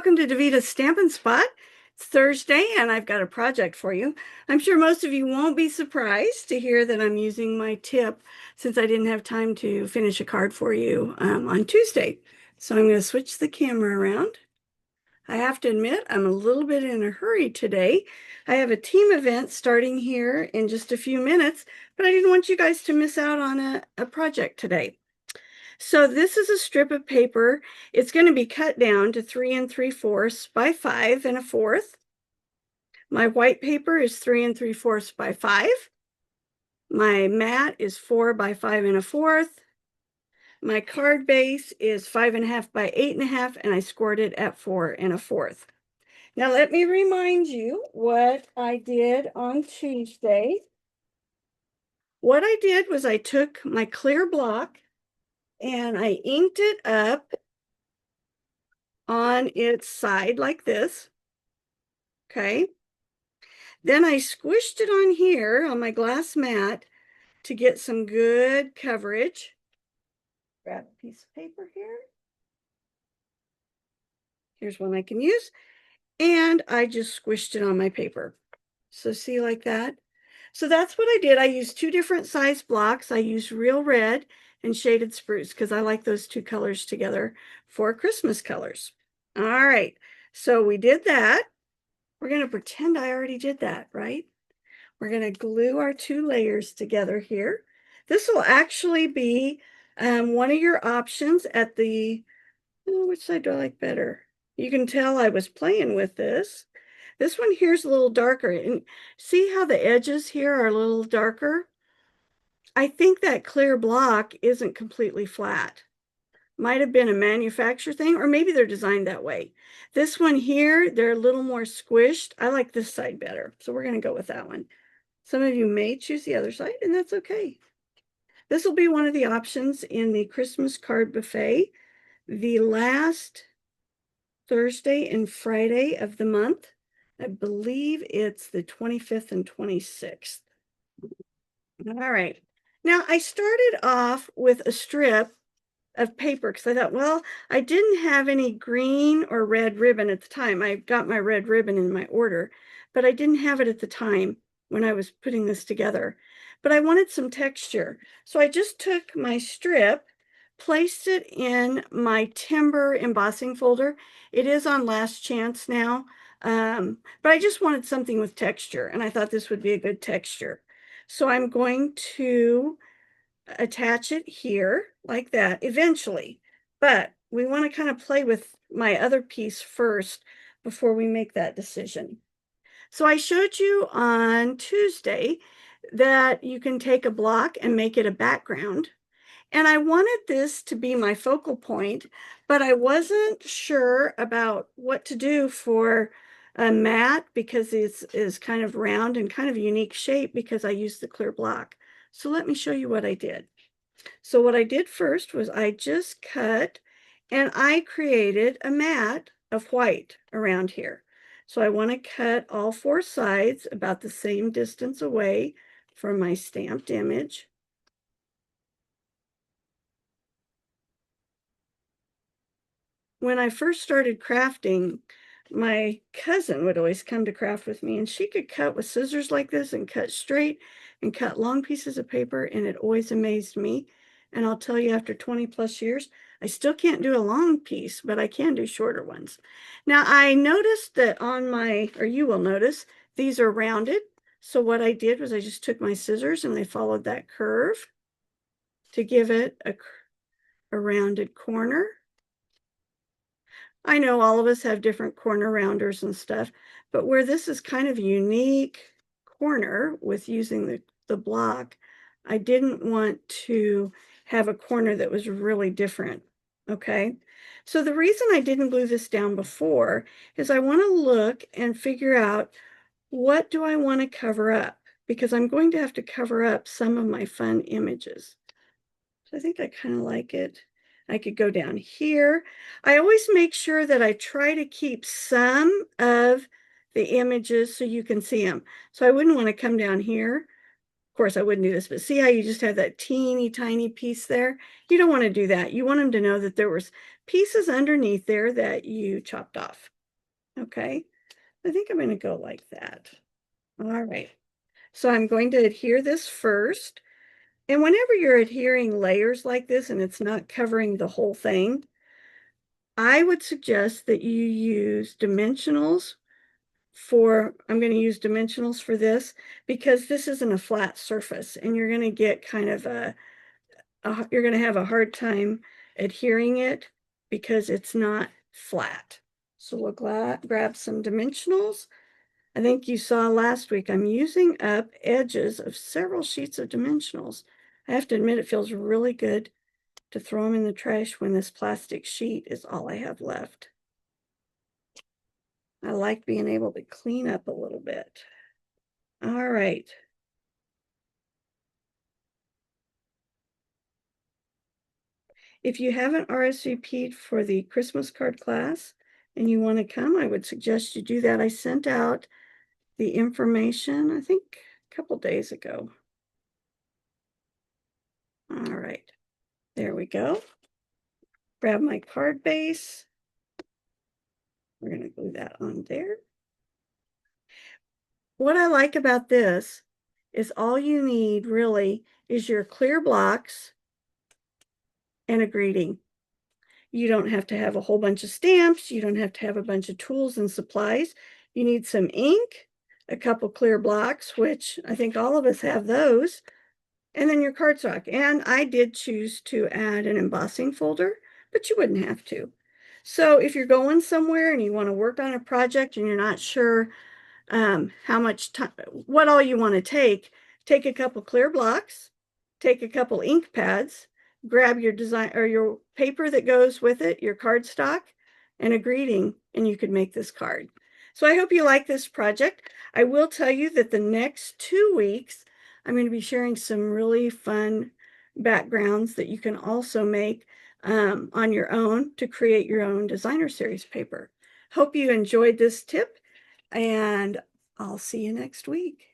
welcome to Davita's Stampin' Spot. It's Thursday and I've got a project for you. I'm sure most of you won't be surprised to hear that I'm using my tip since I didn't have time to finish a card for you on Tuesday. So I'm going to switch the camera around. I have to admit, I'm a little bit in a hurry today. I have a team event starting here in just a few minutes, but I didn't want you guys to miss out on a project today. So this is a strip of paper. It's going to be cut down to 3 3/4 by 5 1/4. My white paper is 3 3/4 by 5. My mat is 4 by 5 1/4. My card base is 5 1/2 by 8 1/2, and I scored it at 4 1/4. Now let me remind you what I did on Tuesday. What I did was I took my clear block and I inked it up on its side like this. Okay. Then I squished it on here on my glass mat to get some good coverage. Grab a piece of paper here. Here's one I can use. And I just squished it on my paper. So see like that? So that's what I did. I used two different size blocks. I used Real Red and Shaded Spruce because I like those two colors together for Christmas colors. All right. So we did that. We're going to pretend I already did that, right? We're going to glue our two layers together here. This will actually be one of your options at the, which side do I like better? You can tell I was playing with this. This one here is a little darker. And see how the edges here are a little darker? I think that clear block isn't completely flat. Might have been a manufacturer thing, or maybe they're designed that way. This one here, they're a little more squished. I like this side better, so we're going to go with that one. Some of you may choose the other side, and that's okay. This will be one of the options in the Christmas card buffet the last Thursday and Friday of the month. I believe it's the 25th and 26th. All right. Now, I started off with a strip of paper because I thought, well, I didn't have any green or red ribbon at the time. I got my red ribbon in my order, but I didn't have it at the time when I was putting this together. But I wanted some texture. So I just took my strip, placed it in my timber embossing folder. It is on Last Chance now, but I just wanted something with texture, and I thought this would be a good texture. So I'm going to attach it here like that eventually, but we want to kind of play with my other piece first before we make that decision. So I showed you on Tuesday that you can take a block and make it a background. And I wanted this to be my focal point, but I wasn't sure about what to do for a mat because it is kind of round and kind of a unique shape because I used the clear block. So let me show you what I did. So what I did first was I just cut and I created a mat of white around here. So I want to cut all four sides about the same distance away from my stamped image. When I first started crafting, my cousin would always come to craft with me, and she could cut with scissors like this and cut straight and cut long pieces of paper, and it always amazed me. And I'll tell you, after 20 plus years, I still can't do a long piece, but I can do shorter ones. Now, I noticed that on my, or you will notice, these are rounded. So what I did was I just took my scissors and I followed that curve to give it a rounded corner. I know all of us have different corner rounders and stuff, but where this is kind of a unique corner with using the block, I didn't want to have a corner that was really different, okay? So the reason I didn't glue this down before is I want to look and figure out what do I want to cover up, because I'm going to have to cover up some of my fun images. So I think I kind of like it. I could go down here. I always make sure that I try to keep some of the images so you can see them. So I wouldn't want to come down here. Of course, I wouldn't do this, but see how you just have that teeny tiny piece there? You don't want to do that. You want them to know that there was pieces underneath there that you chopped off. Okay, I think I'm going to go like that. All right. So I'm going to adhere this first. And whenever you're adhering layers like this and it's not covering the whole thing, I would suggest that you use dimensionals I'm going to use dimensionals for this because this isn't a flat surface and you're going to get kind of you're going to have a hard time adhering it because it's not flat. So we'll grab some dimensionals. I think you saw last week, I'm using up edges of several sheets of dimensionals. I have to admit, it feels really good to throw them in the trash when this plastic sheet is all I have left. I like being able to clean up a little bit. All right. If you haven't RSVP'd for the Christmas card class and you want to come, I would suggest you do that. I sent out the information, I think a couple days ago. All right, there we go. Grab my card base. We're going to glue that on there. What I like about this is all you need really is your clear blocks and a greeting. You don't have to have a whole bunch of stamps. You don't have to have a bunch of tools and supplies. You need some ink, a couple clear blocks, which I think all of us have those, and then your cardstock. And I did choose to add an embossing folder, but you wouldn't have to. So if you're going somewhere and you want to work on a project and you're not sure how much time, what all you want to take a couple clear blocks, take a couple ink pads, grab your design or your paper that goes with it, your cardstock, and a greeting, and you could make this card. So I hope you like this project. I will tell you that the next 2 weeks, I'm going to be sharing some really fun backgrounds that you can also make on your own to create your own designer series paper. Hope you enjoyed this tip, and I'll see you next week.